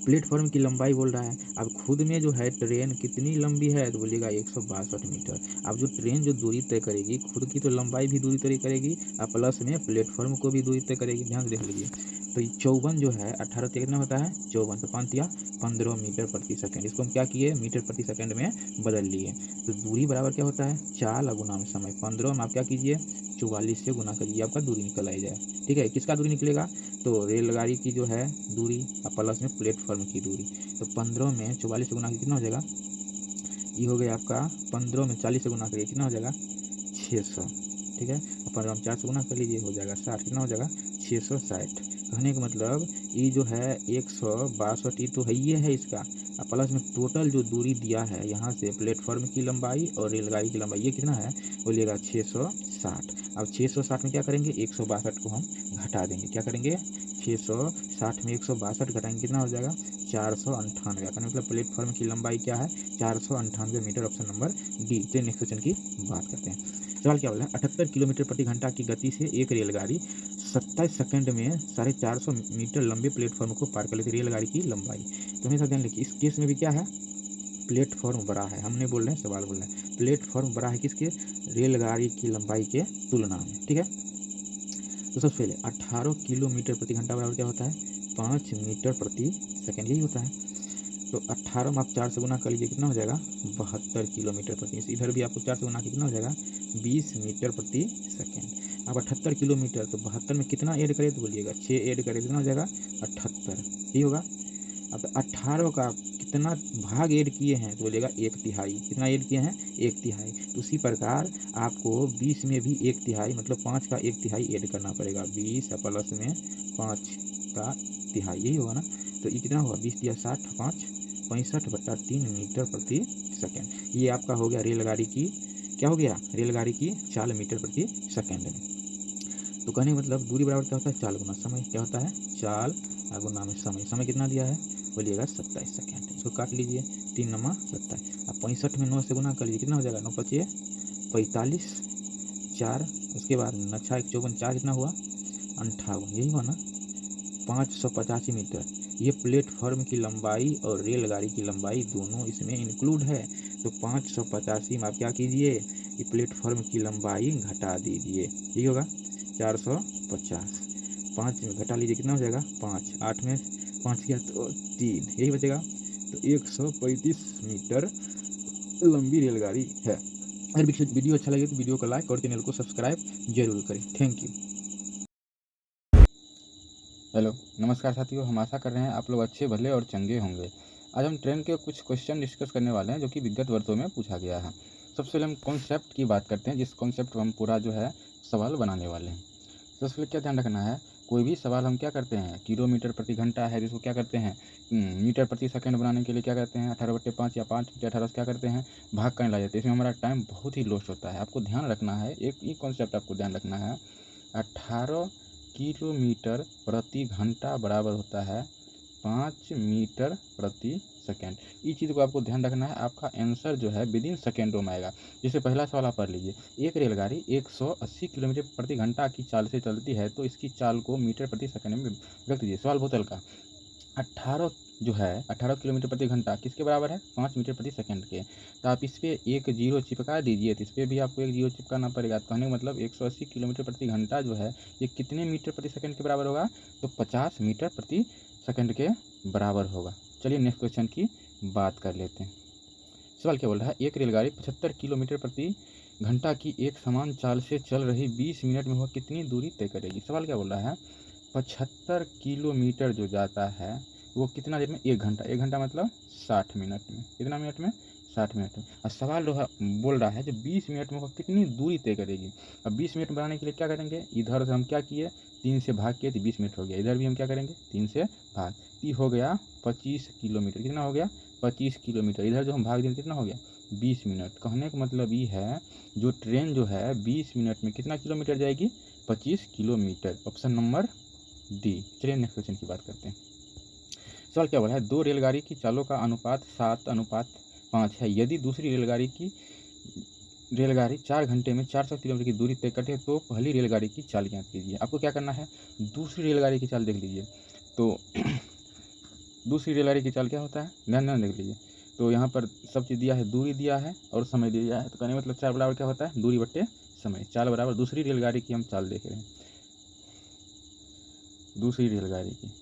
प्लेटफॉर्म की लंबाई बोल रहा है। अब खुद में जो है ट्रेन कितनी लंबी है तो बोलिएगा 162 मीटर। अब जो ट्रेन जो दूरी तय करेगी खुद की तो लंबाई भी दूरी तय करेगी और प्लस में प्लेटफॉर्म को भी दूरी तय करेगी। ध्यान देख लीजिए तो 54 जो है 18 कितना होता है 54, तो 5 या 15 मीटर प्रति सेकंड। इसको हम क्या किए मीटर प्रति सेकंड में बदल लिए। तो दूरी बराबर क्या होता है चाल गुना में समय। 15 में आप क्या कीजिए 44 से गुना करिए, आपका दूरी निकल आ जाए। ठीक है, किसका दूरी निकलेगा तो रेलगाड़ी की जो है दूरी और प्लस में प्लेटफॉर्म की दूरी। तो 15 में 44 से गुना कितना हो जाएगा, ये हो गया आपका 15 में 40 से गुना करिए कितना हो जाएगा 600। ठीक है, 15 में 4 से गुना कर लीजिए हो जाएगा 60, कितना हो जाएगा 660। कहने का मतलब ये जो है 162 ये तो है ही है इसका, प्लस में टोटल जो दूरी दिया है यहाँ से प्लेटफॉर्म की लंबाई और रेलगाड़ी की लंबाई ये कितना है बोलिएगा 660। अब 660 में क्या करेंगे 162 को हम घटा देंगे, क्या करेंगे 660 में 162 घटाएंगे कितना हो जाएगा 498। का मतलब प्लेटफॉर्म की लंबाई क्या है 498 मीटर, ऑप्शन नंबर डी। तो नेक्स्ट क्वेश्चन की बात करते हैं। सवाल क्या बोला 78 किलोमीटर प्रति घंटा की गति से एक रेलगाड़ी 27 सेकंड में 450 मीटर लंबे प्लेटफॉर्म को पार कर लेती है। रेलगाड़ी की लंबाई तो हमेशा ध्यान रखिए इस केस में भी क्या है प्लेटफॉर्म बड़ा है, हमने बोल रहे हैं सवाल बोल रहे हैं प्लेटफॉर्म बड़ा है किसके रेलगाड़ी की लंबाई के तुलना में। ठीक है, तो सबसे पहले 18 किलोमीटर प्रति घंटा बराबर क्या होता है 5 मीटर प्रति सेकंड, यही होता है। तो 18 में आप 4 से गुना कर लीजिए कितना हो जाएगा 72 किलोमीटर प्रति। इधर भी आपको 4 से गुना कितना हो जाएगा 20 मीटर प्रति सेकंड। अब 78 किलोमीटर तो 72 में कितना ऐड करें तो बोलिएगा 6 ऐड करें कितना हो जाएगा 78, यही होगा। अब 18 का कितना भाग ऐड किए हैं तो बोलिएगा 1/3। कितना ऐड किए हैं 1/3। तो उसी प्रकार आपको 20 में भी 1/3 मतलब 5 का 1/3 ऐड करना पड़ेगा। 20 प्लस में 5 का तिहाई, यही होगा ना। तो ये कितना होगा 20 या 60 5 65/3 मीटर प्रति सेकंड। ये आपका हो गया रेलगाड़ी की क्या हो गया रेलगाड़ी की चाल मीटर प्रति सेकंड में। तो कहने का मतलब दूरी बराबर क्या होता है चाल गुना समय। क्या होता है चाल गुना में समय। समय कितना दिया है बोलिएगा 27 सेकंड। इसको काट लीजिए 3 नमा 27। अब 65 में 9 से गुना कर लीजिए कितना हो जाएगा 9 × 5 = 45, 4 उसके बाद नक्शा 154 4 कितना हुआ 58, यही हुआ ना 585 मीटर। ये प्लेटफॉर्म की लंबाई और रेलगाड़ी की लंबाई दोनों इसमें इंक्लूड है। तो 585 में आप क्या कीजिए कि प्लेटफॉर्म की लंबाई घटा दीजिए, यही होगा 450। 5 में घटा लीजिए कितना हो जाएगा 5, 8 में 5 किया तो 3, यही बचेगा। तो 135 मीटर लंबी रेलगाड़ी है। अगर वीडियो अच्छा लगे तो वीडियो को लाइक और चैनल को सब्सक्राइब जरूर करें। Thank you. हेलो नमस्कार साथियों, हम आशा कर रहे हैं आप लोग अच्छे भले और चंगे होंगे। आज हम ट्रेन के कुछ क्वेश्चन डिस्कस करने वाले हैं जो कि विगत वर्षों में पूछा गया है। सबसे पहले हम कॉन्सेप्ट की बात करते हैं, जिस कॉन्सेप्ट पर हम पूरा जो है सवाल बनाने वाले हैं। सबसे पहले क्या ध्यान रखना है, कोई भी सवाल हम क्या करते हैं, किलोमीटर प्रति घंटा है जिसको क्या करते हैं मीटर प्रति सेकंड बनाने के लिए क्या करते हैं 18/5 या 5/18 से क्या करते हैं भाग करने लग जाते हैं। इसमें हमारा टाइम बहुत ही लॉस होता है। आपको ध्यान रखना है, एक ही कॉन्सेप्ट आपको ध्यान रखना है, 18 किलोमीटर प्रति घंटा बराबर होता है 5 मीटर प्रति सेकेंड। इस चीज़ को आपको ध्यान रखना है। आपका आंसर जो है विदिन सेकेंडों में आएगा। जैसे पहला सवाल आप पढ़ लीजिए, एक रेलगाड़ी 180 किलोमीटर प्रति घंटा की चाल से चलती है तो इसकी चाल को मीटर प्रति सेकंड में व्यक्त कीजिए। सवाल बहुत हल्का। 18 किलोमीटर प्रति घंटा किसके बराबर है 5 मीटर प्रति सेकंड के। तो आप इस पर एक जीरो चिपका दीजिए, तो इस पर भी आपको एक जीरो चिपकाना पड़ेगा। कहने का मतलब 180 किलोमीटर प्रति घंटा जो है ये कितने मीटर प्रति सेकंड के बराबर होगा, तो 50 मीटर प्रति सेकंड के बराबर होगा। चलिए नेक्स्ट क्वेश्चन की बात कर लेते हैं। सवाल क्या बोल रहा है, एक रेलगाड़ी 75 किलोमीटर प्रति घंटा की एक समान चाल से चल रही 20 मिनट में वह कितनी दूरी तय करेगी। सवाल क्या बोल रहा है, 75 किलोमीटर जो जाता है वो कितना देर में, 1 घंटा मतलब 60 मिनट में, कितना मिनट में 60 मिनट में। और सवाल जो है बोल रहा है जो 20 मिनट में वो कितनी दूरी तय करेगी। अब 20 मिनट बनाने के लिए क्या करेंगे, इधर से हम क्या किए 3 से भाग किए तो 20 मिनट हो गया। इधर भी हम क्या करेंगे 3 से भाग, ये हो गया 25 किलोमीटर। कितना हो गया 25 किलोमीटर। इधर जो हम भाग देंगे कितना हो गया 20 मिनट। कहने का मतलब ये है जो ट्रेन जो है 20 मिनट में कितना किलोमीटर जाएगी 25 किलोमीटर। Option number D. चलिए नेक्स्ट क्वेश्चन की बात करते हैं। सवाल क्या बोला है, दो रेलगाड़ी की चालों का अनुपात 7:5 है। यदि दूसरी रेलगाड़ी 4 घंटे में 400 किलोमीटर की दूरी तय करते तो पहली रेलगाड़ी की चाल ज्ञात कीजिए। आपको क्या करना है, दूसरी रेलगाड़ी की चाल देख लीजिए। तो दूसरी रेलगाड़ी की चाल क्या होता है, ध्यान देख लीजिए। तो यहाँ पर सब चीज़ दिया है, दूरी दिया है और समय दिया है। तो कहने मतलब चाल बराबर क्या होता है, दूरी बट्टे समय। चाल बराबर दूसरी रेलगाड़ी की हम चाल देख रहे हैं, दूसरी रेलगाड़ी की।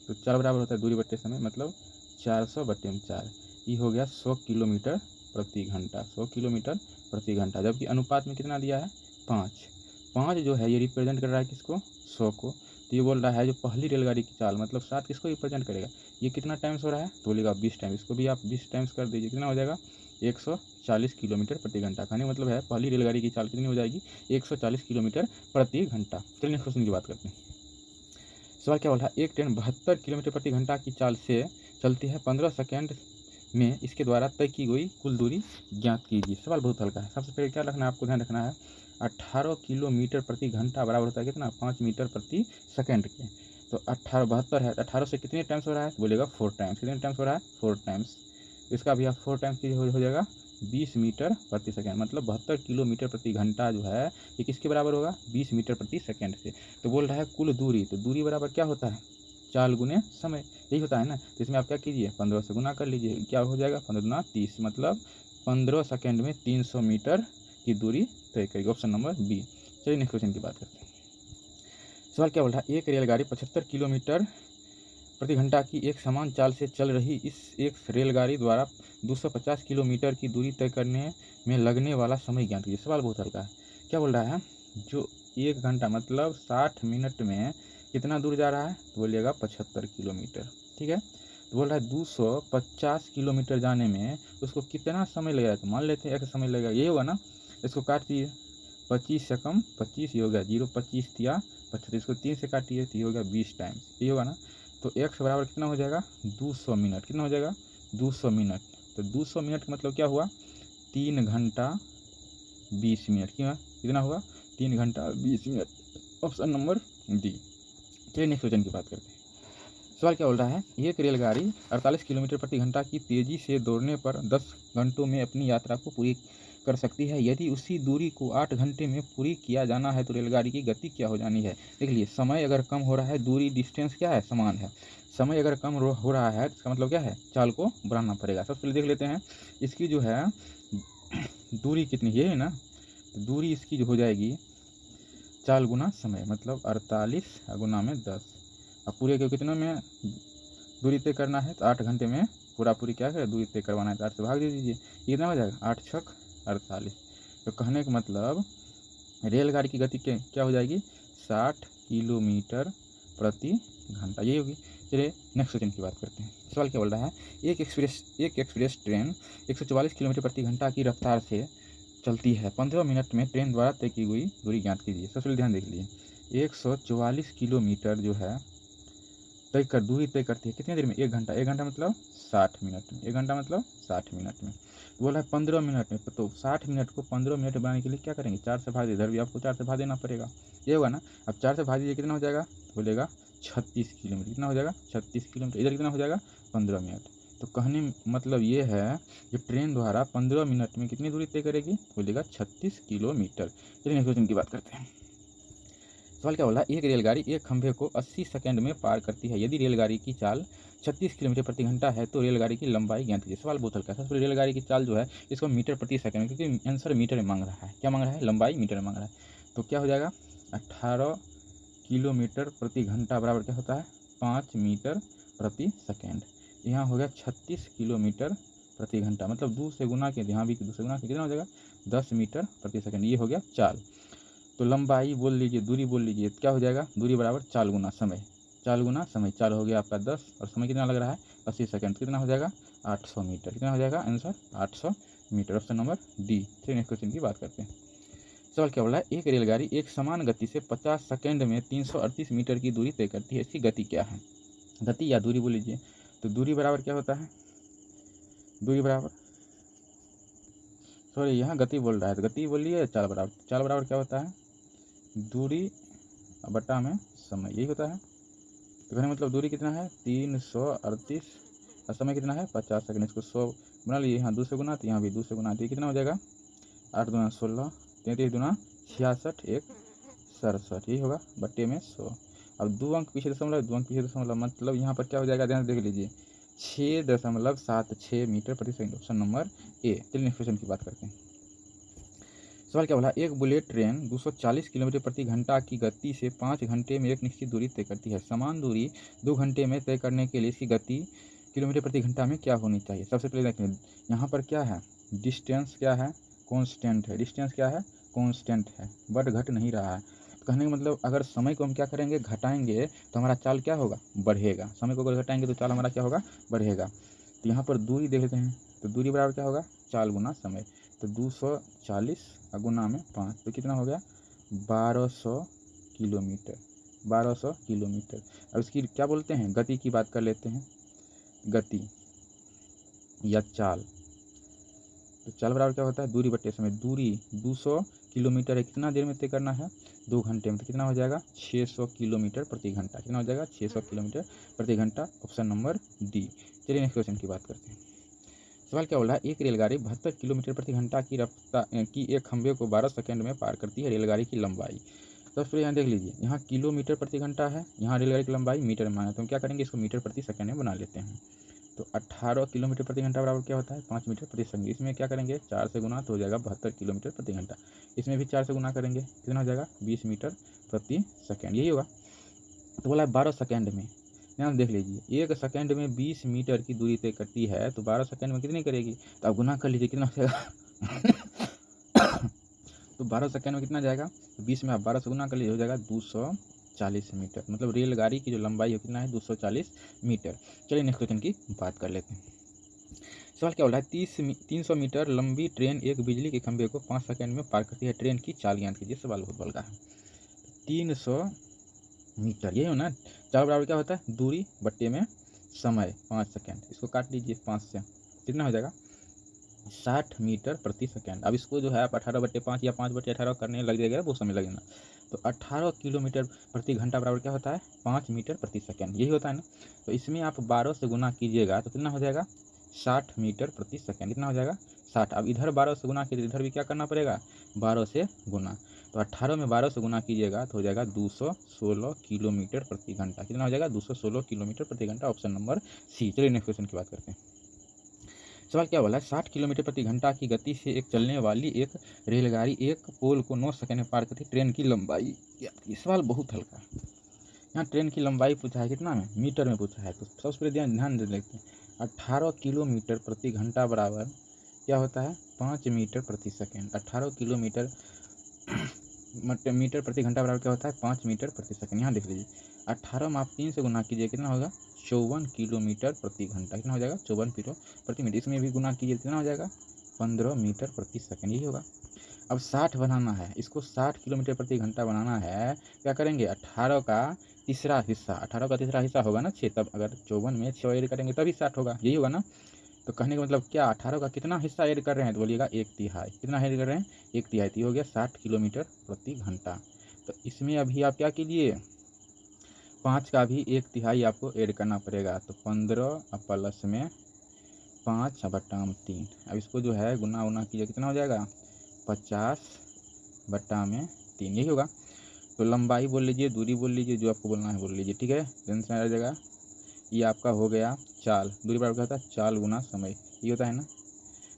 तो चाल बराबर होता है दूरी बट्टे समय, मतलब 400/4। ये हो गया 100 किलोमीटर प्रति घंटा, 100 किलोमीटर प्रति घंटा। जबकि अनुपात में कितना दिया है 5 जो है ये रिप्रेजेंट कर रहा है किसको 100 को। तो ये बोल रहा है जो पहली रेलगाड़ी की चाल मतलब 7 किसको रिप्रेजेंट करेगा, ये कितना टाइम्स हो रहा है तो बोलेगा 20 टाइम्स। इसको भी आप 20 टाइम्स कर दीजिए, कितना हो जाएगा 140 किलोमीटर प्रति घंटा। कहने मतलब है पहली रेलगाड़ी की चाल कितनी हो जाएगी 140 किलोमीटर प्रति घंटा। चलिए नेक्स्ट क्वेश्चन की बात करते हैं। सवाल क्या बोल रहा है, एक ट्रेन 72 किलोमीटर प्रति घंटा की चाल से चलती है 15 सेकंड में, इसके द्वारा तय की गई कुल दूरी ज्ञात कीजिए। सवाल बहुत हल्का है। सबसे पहले क्या रखना है, आपको ध्यान रखना है 18 किलोमीटर प्रति घंटा बराबर होता है कितना 5 मीटर प्रति सेकंड के। तो 72 है, 18 से कितने टाइम्स हो रहा है बोलेगा 4 टाइम्स। कितने टाइम्स हो रहा है 4 टाइम्स। इसका भी आप 4 टाइम्स की हो जाएगा 20 मीटर प्रति सेकंड। मतलब 72 किलोमीटर प्रति घंटा जो है ये किसके बराबर होगा 20 मीटर प्रति सेकंड से। तो बोल रहा है कुल दूरी, तो दूरी बराबर क्या होता है चाल गुने समय, यही होता है ना। तो इसमें आप क्या कीजिए 15 से गुना कर लीजिए, क्या हो जाएगा 15 दूना 30, मतलब 15 सेकंड में 300 मीटर की दूरी तय करेगी। Option number B. चलिए नेक्स्ट क्वेश्चन की बात करते हैं। सवाल क्या बोल रहा है, एक रेलगाड़ी 75 किलोमीटर प्रति घंटा की एक समान चाल से चल रही इस एक रेलगाड़ी द्वारा 250 किलोमीटर की दूरी तय करने में लगने वाला समय ज्ञात कीजिए। सवाल बहुत हल्का है। क्या बोल रहा है, जो 1 घंटा मतलब 60 मिनट में कितना दूर जा रहा है तो बोलिएगा 75 किलोमीटर, ठीक है। तो बोल रहा है 250 किलोमीटर जाने में उसको कितना समय लगेगा, तो मान लेते हैं एक समय लगेगा, ये होगा ना। इसको काट दिए 25 से कम 25, ये हो गया 0, 25 दिया 75, इसको 3 से काटिए तो ये हो गया 20 टाइम्स, ये होगा ना। तो x बराबर कितना हो जाएगा 200 मिनट। कितना हो जाएगा 200 मिनट। तो 200 मिनट का मतलब क्या हुआ 3 घंटा 20 मिनट। क्यों कितना हुआ 3 घंटा 20 मिनट। Option number D. चलिए नेक्स्ट क्वेश्चन की बात करते हैं। सवाल क्या बोल रहा है, एक रेलगाड़ी 48 किलोमीटर प्रति घंटा की तेज़ी से दौड़ने पर 10 घंटों में अपनी यात्रा को पूरी कर सकती है? यदि उसी दूरी को 8 घंटे में पूरी किया जाना है तो रेलगाड़ी की गति क्या हो जानी है? देख लीजिए, समय अगर कम हो रहा है, दूरी डिस्टेंस क्या है, समान है। समय अगर कम हो रहा है तो इसका मतलब क्या है, चाल को बढ़ाना पड़ेगा। सबसे पहले देख लेते हैं इसकी जो है दूरी कितनी, ये है ना, तो दूरी इसकी जो हो जाएगी चाल गुना समय, मतलब 48 गुना में 10। अब पूरे के कितने में दूरी तय करना है तो 8 घंटे में पूरी क्या है दूरी तय करवाना है तो 8 से भाग दे दीजिए। ये कितना हो जाएगा, 8 छक 48। तो कहने का मतलब रेलगाड़ी की गति क्या हो जाएगी, 60 किलोमीटर प्रति घंटा, यही होगी। चलिए नेक्स्ट क्वेश्चन की बात करते हैं। सवाल क्या बोल रहा है, एक एक्सप्रेस ट्रेन 144 किलोमीटर प्रति घंटा की रफ्तार से चलती है। 15 मिनट में ट्रेन द्वारा तय की हुई दूरी ज्ञात कीजिए। सबसे पहले ध्यान देख लीजिए, 144 किलोमीटर जो है दूरी तय करती है कितनी देर में, 1 घंटा। 1 घंटा मतलब 60 मिनट में, 1 घंटा मतलब 60 मिनट में। तो बोला है 15 मिनट में, तो 60 मिनट को 15 मिनट बनाने के लिए क्या करेंगे, 4 से भाग दे, इधर भी आपको 4 से भाग देना पड़ेगा, ये होगा ना। अब 4 से भाग दीजिए, कितना हो जाएगा, बोलेगा 36 किलोमीटर। कितना हो जाएगा, 36 किलोमीटर। इधर कितना हो जाएगा, 15 मिनट। तो कहने मतलब ये है कि ट्रेन द्वारा 15 मिनट में कितनी दूरी तय करेगी, बोलेगा 36 किलोमीटर। चलिए नेक्स्ट क्वेश्चन की बात करते हैं। सवाल क्या बोला, एक रेलगाड़ी एक खंभे को 80 सेकंड में पार करती है। यदि रेलगाड़ी की चाल 36 किलोमीटर प्रति घंटा है तो रेलगाड़ी की लंबाई ज्ञात कीजिए। सवाल बहुत हल्का है। सबसे पहले रेलगाड़ी की चाल जो है इसको मीटर प्रति सेकंड, क्योंकि आंसर मीटर में मांग रहा है, क्या मांग रहा है, लंबाई मीटर में मांग रहा है। तो क्या हो जाएगा, 18 किलोमीटर प्रति घंटा बराबर क्या होता है, 5 मीटर प्रति सेकेंड। यहाँ हो गया 36 किलोमीटर प्रति घंटा, मतलब 2 से गुना के, यहाँ भी 2 से गुना के, कितना हो जाएगा, 10 मीटर प्रति सेकेंड। ये हो गया चाल। तो लंबाई बोल लीजिए, दूरी बोल लीजिए, क्या हो जाएगा, दूरी बराबर चाल गुना समय, चाल गुना समय। चाल हो गया आपका 10 और समय कितना लग रहा है, 80 सेकंड, कितना हो जाएगा, 800 मीटर। कितना हो जाएगा answer, 800 metre. Option number D. फिर नेक्स्ट क्वेश्चन की बात करते हैं। सवाल क्या बोला है, एक रेलगाड़ी एक समान गति से 50 सेकंड में 338 मीटर की दूरी तय करती है। इसकी गति क्या है, गति या दूरी बोल लीजिए। तो दूरी बराबर क्या होता है, दूरी बराबर, सॉरी यहाँ गति बोल रहा है तो गति बोलिए, चाल बराबर, चाल बराबर क्या होता है, दूरी बटा में समय, यही होता है। तो कहने मतलब दूरी कितना है, 338 और समय कितना है, 50 सेकंड। इसको 100 बना लीजिए, यहाँ 2 से गुना, तो यहाँ भी 2 से गुना, तो कितना हो जाएगा, 8 दूना 16, 33 दूना 66, 1 67, यही होगा, बट्टे में 100। अब 2 अंक पीछे दशमलव, 2 अंक पीछे दशमलव, मतलब यहाँ पर क्या हो जाएगा, ध्यान से देख लीजिए, 6.76 मीटर प्रति सेकंड। Option number A. चलिए नेक्स्ट क्वेश्चन की बात करते हैं। सवाल क्या बोला, एक बुलेट ट्रेन 240 किलोमीटर प्रति घंटा की गति से 5 घंटे में एक निश्चित दूरी तय करती है। समान दूरी 2 घंटे में तय करने के लिए इसकी गति किलोमीटर प्रति घंटा में क्या होनी चाहिए। सबसे पहले देखें, यहाँ पर क्या है, डिस्टेंस क्या है, कांस्टेंट है, डिस्टेंस क्या है, कांस्टेंट है, बढ़ घट नहीं रहा है। तो कहने का मतलब अगर समय को हम क्या करेंगे, घटाएंगे तो हमारा चाल क्या होगा, बढ़ेगा। समय को अगर घटाएंगे तो चाल हमारा क्या होगा, बढ़ेगा। तो यहाँ पर दूरी देख लेते हैं, तो दूरी बराबर क्या होगा, चाल गुना समय। तो 240 गुना में 5, तो कितना हो गया, 1200 किलोमीटर, 1200 किलोमीटर। अब इसकी क्या बोलते हैं, गति की बात कर लेते हैं, गति या चाल। तो चाल बराबर क्या होता है, दूरी बटे समय। दूरी 200 किलोमीटर है, कितना देर में तय करना है, 2 घंटे में। तो कितना हो जाएगा, 600 किलोमीटर प्रति घंटा। कितना हो जाएगा, 600 किलोमीटर प्रति घंटा। Option number D. चलिए नेक्स्ट क्वेश्चन की बात करते हैं। सवाल क्या बोला, एक रेलगाड़ी 72 किलोमीटर प्रति घंटा की रफ्तार की एक खंभे को 12 सेकंड में पार करती है। रेलगाड़ी की लंबाई, सबसे पहले यहाँ देख लीजिए, यहाँ किलोमीटर प्रति घंटा है, यहाँ रेलगाड़ी की लंबाई मीटर में माना, तो हम क्या करेंगे, इसको मीटर प्रति सेकंड में बना लेते हैं। तो 18 किलोमीटर प्रति घंटा बराबर क्या होता है, 5 मीटर प्रति सेकंड। इसमें क्या करेंगे, 4 से गुना, तो हो जाएगा 72 किलोमीटर प्रति घंटा। इसमें भी 4 से गुना करेंगे, कितना हो जाएगा, 20 मीटर प्रति सेकंड, यही होगा। तो बोला है 12 सेकंड में, यहाँ देख लीजिए, 1 सेकंड में 20 मीटर की दूरी तय करती है, तो 12 सेकंड में कितनी करेगी, तो आप गुना कर लीजिए, कितना हो जाएगा तो 12 सेकंड में कितना जाएगा, 20 में आप 12 से गुना कर लीजिए, हो जाएगा 240 मीटर। मतलब रेलगाड़ी की जो लंबाई है कितना है, 240 मीटर। चलिए नेक्स्ट क्वेश्चन की बात कर लेते हैं। सवाल क्या बोला है, 300 मीटर लंबी ट्रेन एक बिजली के खंभे को 5 सेकंड में पार करती है। ट्रेन की चाल ज्ञात कीजिए। सवाल बहुत बड़ा है, 300 मीटर, यही हो ना, चाल बराबर क्या होता है, दूरी बट्टे में समय, 5 सेकंड। इसको काट लीजिए 5 से, कितना हो जाएगा, 60 मीटर प्रति सेकंड। अब इसको जो है आप 18/5 या 5/18 करने लग जाएगा, वो समय लगेगा। तो 18 किलोमीटर प्रति घंटा बराबर क्या होता है, 5 मीटर प्रति सेकंड, यही होता है ना। तो इसमें आप 12 से गुना कीजिएगा तो कितना हो जाएगा, 60 मीटर प्रति सेकंड। कितना हो जाएगा, 60। अब इधर 12 से गुना कीजिए, इधर भी क्या करना पड़ेगा, 12 से गुना। तो 18 में 12 से गुना कीजिएगा तो हो जाएगा 216 किलोमीटर प्रति घंटा। कितना हो जाएगा, 216 किलोमीटर प्रति घंटा, ऑप्शन नंबर सी। चलिए नेक्स्ट क्वेश्चन की बात करते हैं। सवाल क्या बोला है, 60 किलोमीटर प्रति घंटा की गति से एक चलने वाली एक रेलगाड़ी एक पोल को 9 सेकंड में पार करती है, ट्रेन की लंबाई क्या थी। सवाल बहुत हल्का है। यहाँ ट्रेन की लंबाई पूछा है, कितना में, मीटर में पूछा है। तो सबसे पहले ध्यान दे लेते हैं, 18 किलोमीटर प्रति घंटा बराबर क्या होता है, 5 मीटर प्रति सेकेंड। 18 किलोमीटर मीटर प्रति घंटा बराबर क्या होता है, 5 मीटर प्रति सेकंड। यहाँ देख लीजिए, 18 में आप 3 से गुना कीजिए, कितना होगा, 54 किलोमीटर प्रति घंटा। कितना हो जाएगा, 54 मीटर प्रति मिनट। इसमें भी गुना कीजिए, कितना हो जाएगा, 15 मीटर प्रति सेकंड, यही होगा। अब 60 बनाना है, इसको 60 किलोमीटर प्रति घंटा बनाना है, क्या करेंगे, 18 का तीसरा हिस्सा, 18 का तीसरा हिस्सा होगा ना 6, तब अगर 54 में 6 ऐड करेंगे तभी 60 होगा, यही होगा ना। तो कहने का मतलब क्या, 18 का कितना हिस्सा ऐड कर रहे हैं, तो बोलिएगा 1/3। कितना ऐड कर रहे हैं, 1/3, तो हो गया 60 किलोमीटर प्रति घंटा। तो इसमें अभी आप क्या कीजिए, 5 का भी 1/3 आपको ऐड करना पड़ेगा, तो 15 प्लस में 5 बटा में 3। अब इसको जो है गुना उना कीजिए, कितना हो जाएगा, 50 बटा में 3, यही होगा। तो लंबाई बोल लीजिए, दूरी बोल लीजिए, जो आपको बोलना है बोल लीजिए, ठीक है, टेंशन आ जाएगा। ये आपका हो गया चाल, दूरी बराबर क्या होता है, चाल गुना समय, ये होता है ना।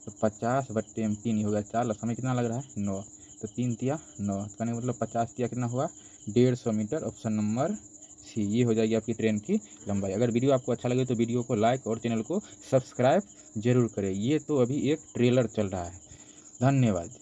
तो 50 बट्टे में 3 हो गया चाल, और समय कितना लग रहा है, 9। तो 3 तिया 9, कहने का मतलब 50 तिया कितना हुआ, 150 मीटर, ऑप्शन नंबर सी। ये हो जाएगी आपकी ट्रेन की लंबाई। अगर वीडियो आपको अच्छा लगे तो वीडियो को लाइक और चैनल को सब्सक्राइब जरूर करें। ये तो अभी एक ट्रेलर चल रहा है। धन्यवाद।